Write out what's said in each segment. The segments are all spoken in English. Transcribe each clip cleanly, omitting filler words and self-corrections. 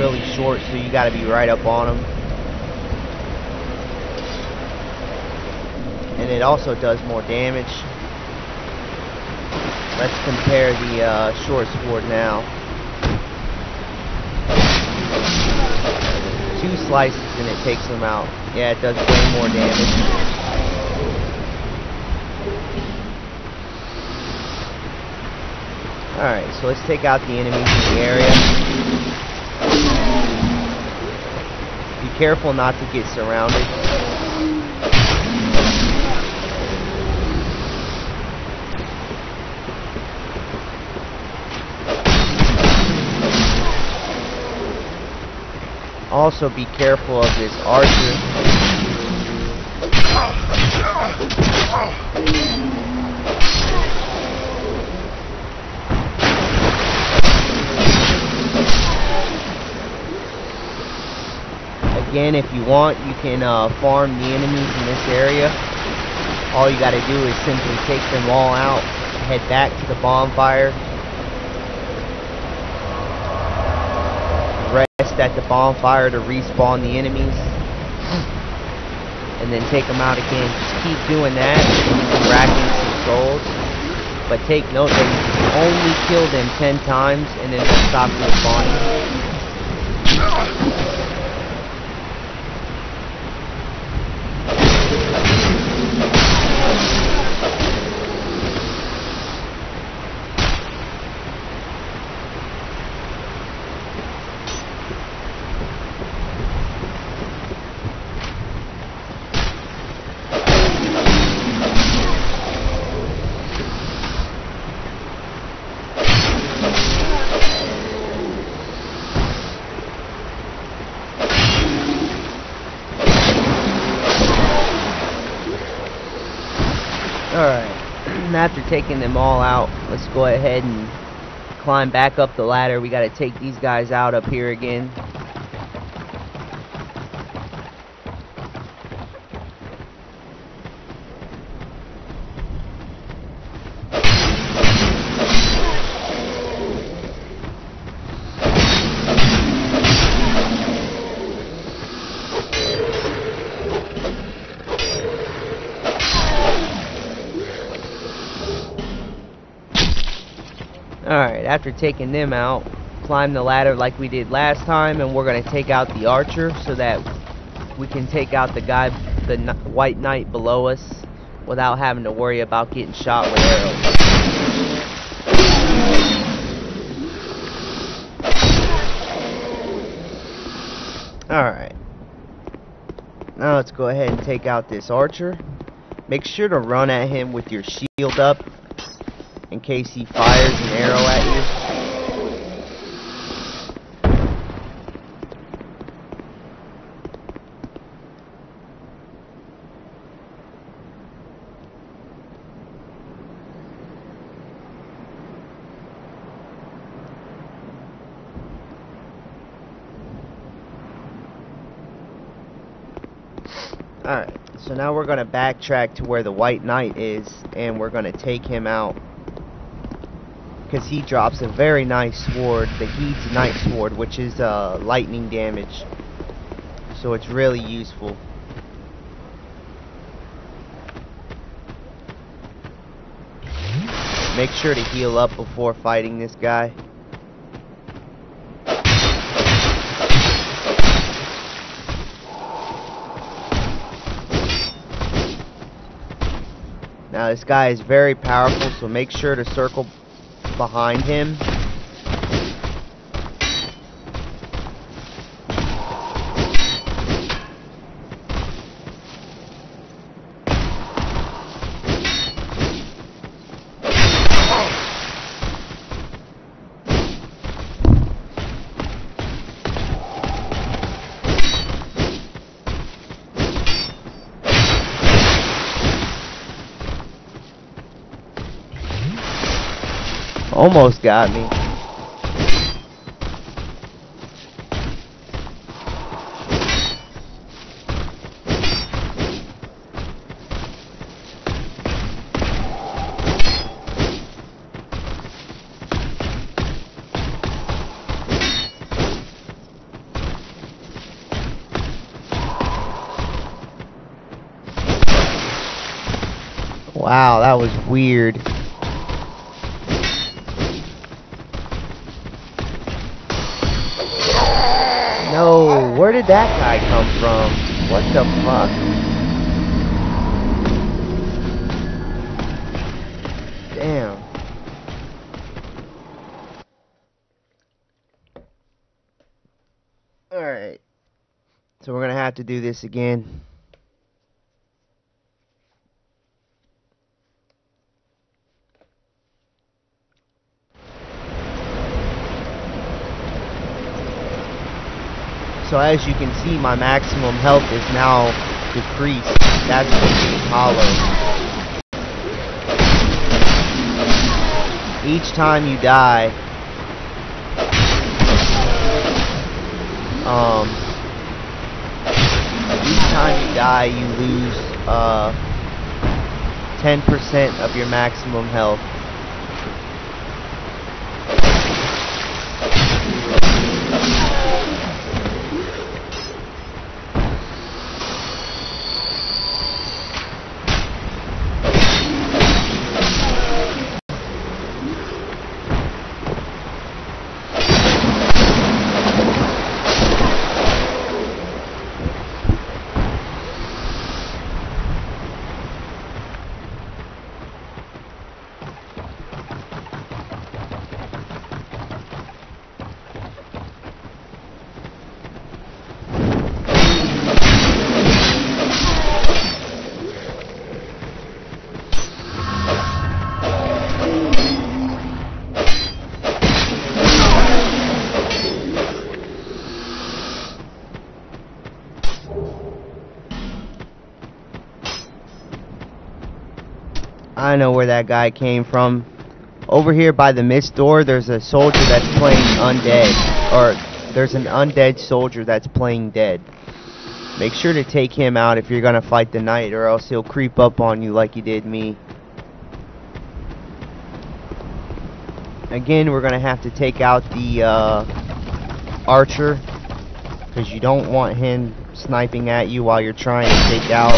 really short, so you got to be right up on them. And it also does more damage. Let's compare the short sword now. 2 slices and it takes them out. Yeah, it does way more damage. Alright, so let's take out the enemies in the area. Be careful not to get surrounded. Also be careful of this archer. Again, if you want, you can farm the enemies in this area. All you gotta do is simply take them all out, head back to the bonfire, rest at the bonfire to respawn the enemies, and then take them out again. Just keep doing that, and you can rack in some souls. But take note that you can only kill them 10 times, and then they'll stop respawning. Alright, after taking them all out, let's go ahead and climb back up the ladder. We gotta take these guys out up here again. Alright, after taking them out, climb the ladder like we did last time, and we're going to take out the archer so that we can take out the guy, the white knight below us, without having to worry about getting shot with arrows. Alright, now let's go ahead and take out this archer. Make sure to run at him with your shield up, in case he fires an arrow at you. Alright, so now we're going to backtrack to where the white knight is, and we're going to take him out. Because he drops a very nice sword, the Heide's Knight Sword, which is lightning damage. So it's really useful. Make sure to heal up before fighting this guy. Now this guy is very powerful, so make sure to circle behind him. Almost got me. Wow, that was weird. No, where did that guy come from? What the fuck? Damn. Alright. So we're gonna have to do this again. So as you can see, my maximum health is now decreased. That's what's hollow. Each time you die, you lose 10% of your maximum health. I know where that guy came from. Over here by the mist door, there's a soldier that's playing undead. Or, there's an undead soldier that's playing dead. Make sure to take him out if you're gonna fight the knight, or else he'll creep up on you like he did me. Again, we're gonna have to take out the archer, because you don't want him sniping at you while you're trying to take out.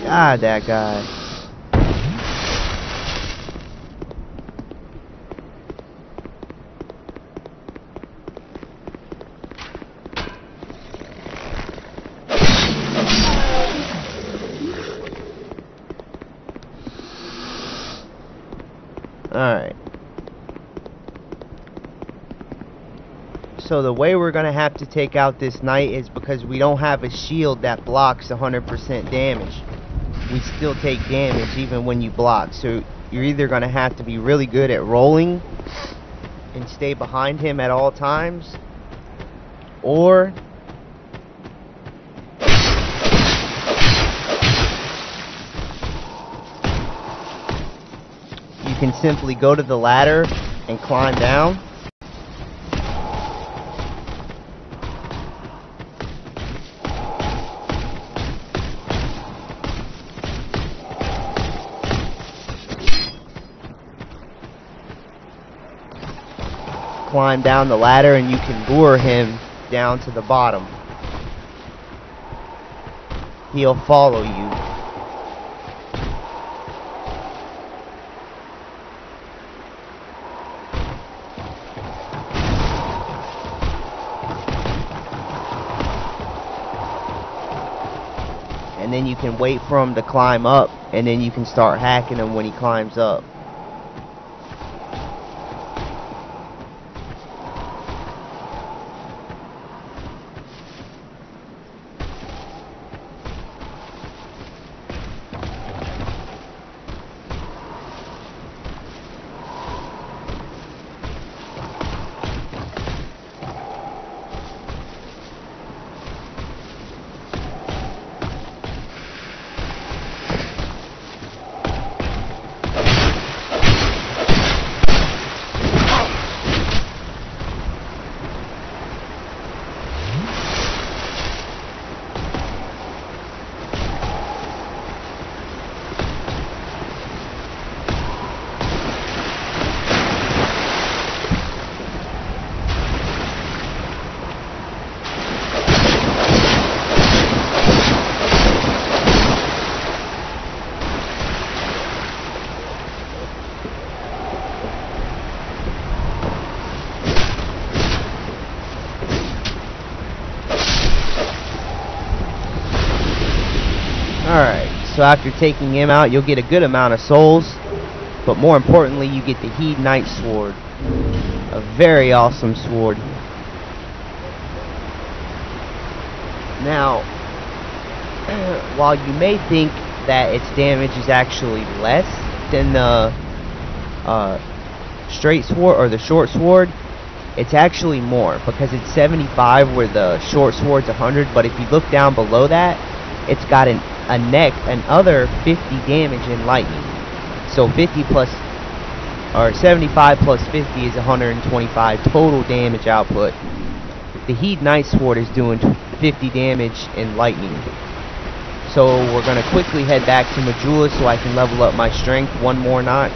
God, that guy. Alright. So the way we're gonna have to take out this knight is because we don't have a shield that blocks 100% damage. We still take damage even when you block. So you're either going to have to be really good at rolling and stay behind him at all times, or you can simply go to the ladder and climb down. Climb down the ladder and you can lure him down to the bottom. He'll follow you. And then you can wait for him to climb up, and then you can start hacking him when he climbs up. So after taking him out, you'll get a good amount of souls, but more importantly, you get the Heide Knight Sword. A very awesome sword. Now, while you may think that its damage is actually less than the straight sword or the short sword, it's actually more, because it's 75 where the short sword's 100. But if you look down below that, it's got another 50 damage in lightning. So 50 plus, or 75 plus 50 is 125 total damage output. The Heide Knight Sword is doing 50 damage in lightning. So we're going to quickly head back to Majula so I can level up my strength one more notch.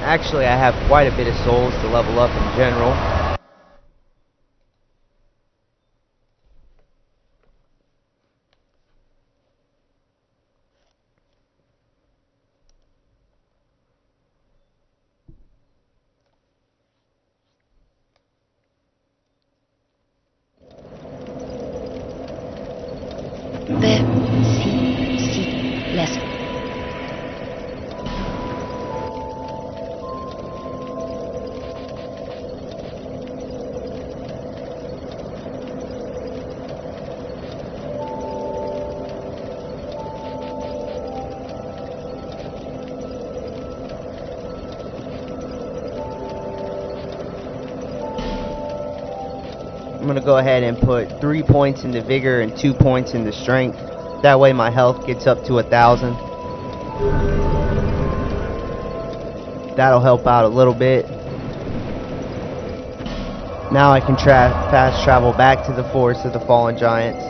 Actually, I have quite a bit of souls to level up in general. Lesson. I'm going to go ahead and put 3 points into vigor and 2 points into strength. That way my health gets up to 1,000. That'll help out a little bit. Now I can fast travel back to the Forest of the Fallen Giants.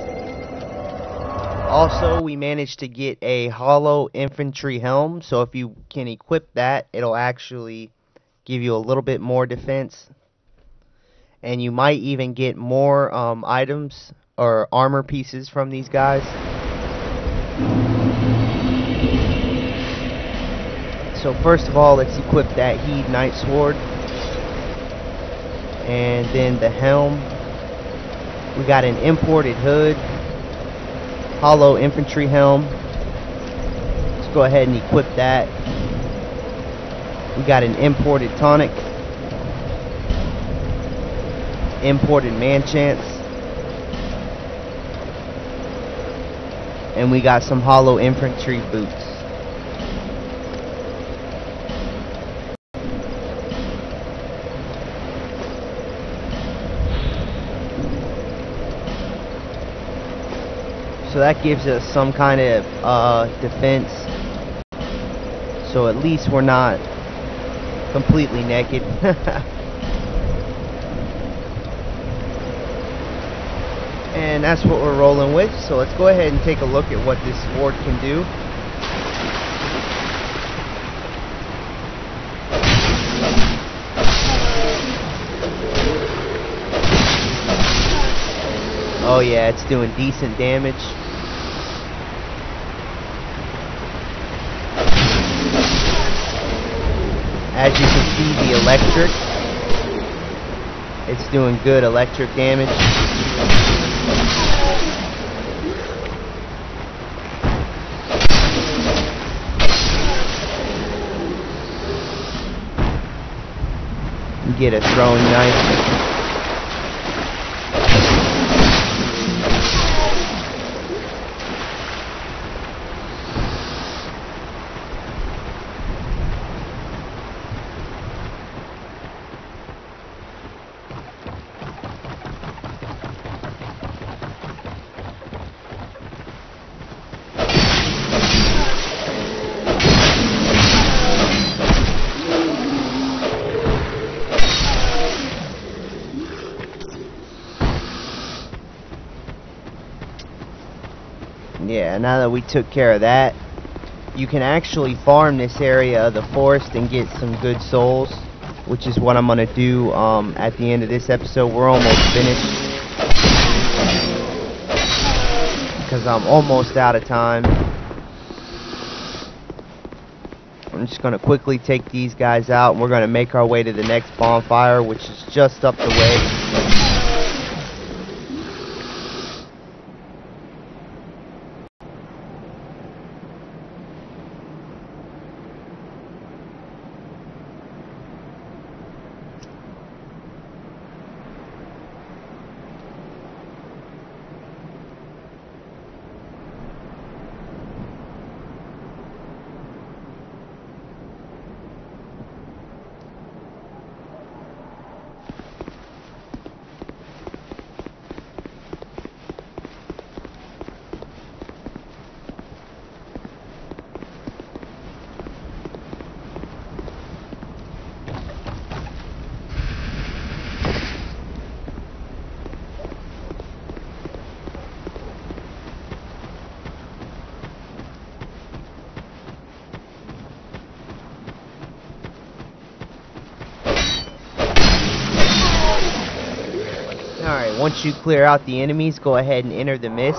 Also, we managed to get a hollow infantry helm, so if you can equip that, it'll actually give you a little bit more defense. And you might even get more items or armor pieces from these guys. So first of all, let's equip that Heide Knight Sword. And then the helm. We got an imported hood. Hollow infantry helm. Let's go ahead and equip that. We got an imported tonic. Imported manchants, and we got some hollow infantry boots. So that gives us some kind of defense, so at least we're not completely naked. And that's what we're rolling with. So let's go ahead and take a look at what this sword can do. Oh yeah, it's doing decent damage. As you can see, the electric, it's doing good electric damage. Get a throwing knife. Yeah, now that we took care of that, you can actually farm this area of the forest and get some good souls, which is what I'm going to do at the end of this episode. We're almost finished, because I'm almost out of time. I'm just going to quickly take these guys out, and we're going to make our way to the next bonfire, which is just up the way. Once you clear out the enemies, go ahead and enter the mist.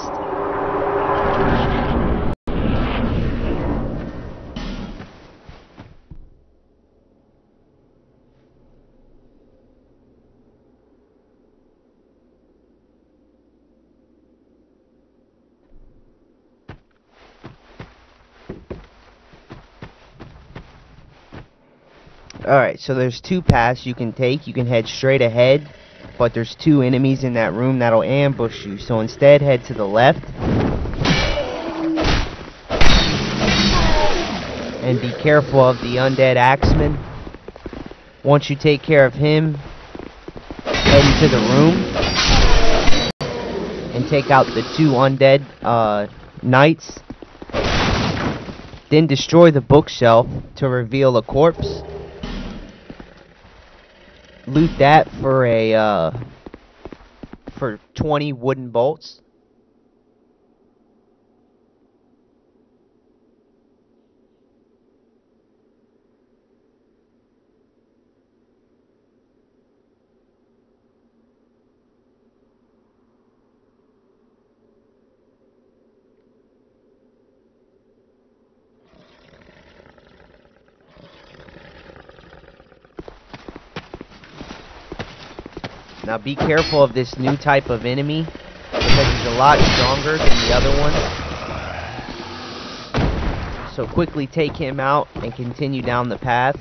Alright, so there's two paths you can take. You can head straight ahead, but there's two enemies in that room that'll ambush you. So instead, head to the left. And be careful of the undead axeman. Once you take care of him, head into the room and take out the two undead knights. Then destroy the bookshelf to reveal a corpse. Loot that for 20 wooden bolts. Now be careful of this new type of enemy, because he's a lot stronger than the other one. So quickly take him out and continue down the path.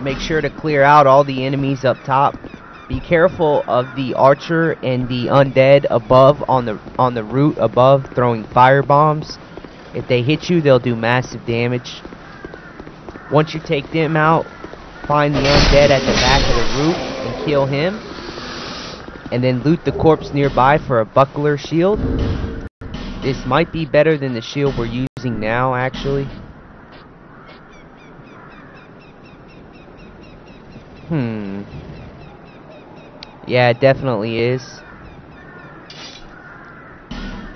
Make sure to clear out all the enemies up top. Be careful of the archer and the undead above on the route above throwing fire bombs. If they hit you, they'll do massive damage. Once you take them out, find the undead at the back of the route and kill him. And then loot the corpse nearby for a buckler shield. This might be better than the shield we're using now, actually. Yeah, it definitely is.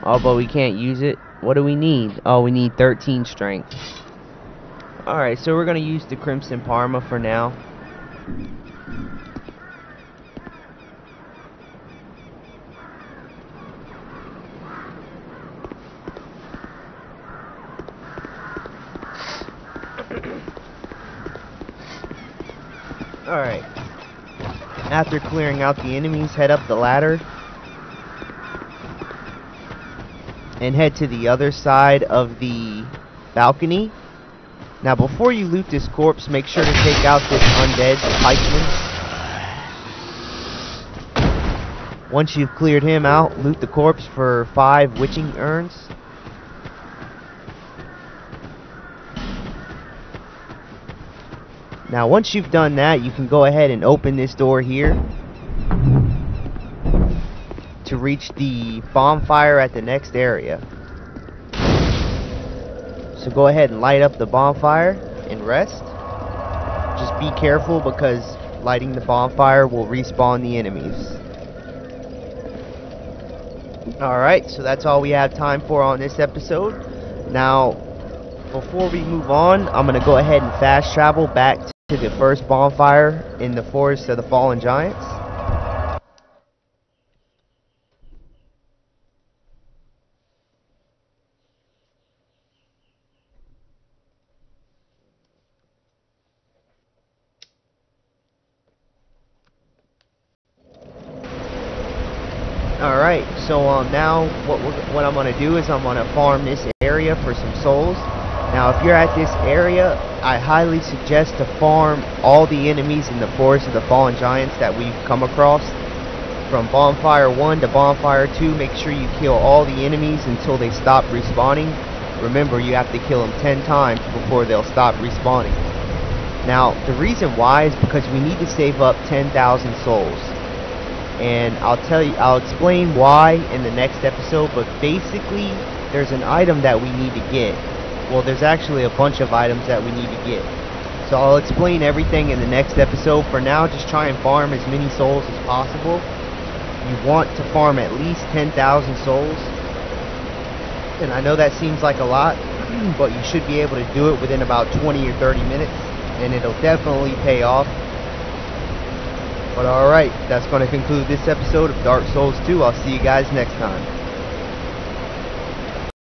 Oh, but we can't use it. What do we need? Oh, we need 13 strength. Alright, so we're going to use the Crimson Parma for now. Alright. After clearing out the enemies, head up the ladder and head to the other side of the balcony. Now before you loot this corpse, make sure to take out this undead pikeman. Once you've cleared him out, loot the corpse for 5 witching urns. Now once you've done that, you can go ahead and open this door here to reach the bonfire at the next area. So go ahead and light up the bonfire and rest. Just be careful because lighting the bonfire will respawn the enemies. Alright, so that's all we have time for on this episode. Now, before we move on, I'm going to go ahead and fast travel back to the first bonfire in the Forest of the Fallen Giants. Alright, so now what I'm going to do is I'm going to farm this area for some souls. Now if you're at this area, I highly suggest to farm all the enemies in the Forest of the Fallen Giants that we've come across. From Bonfire 1 to Bonfire 2, make sure you kill all the enemies until they stop respawning. Remember, you have to kill them 10 times before they'll stop respawning. Now, the reason why is because we need to save up 10,000 souls. and I'll explain why in the next episode. But basically, there's an item that we need to get. Well, there's actually a bunch of items that we need to get. So I'll explain everything in the next episode. For now, just try and farm as many souls as possible. You want to farm at least 10,000 souls. And I know that seems like a lot, but you should be able to do it within about 20 or 30 minutes, and it'll definitely pay off. But alright, that's going to conclude this episode of Dark Souls 2. I'll see you guys next time.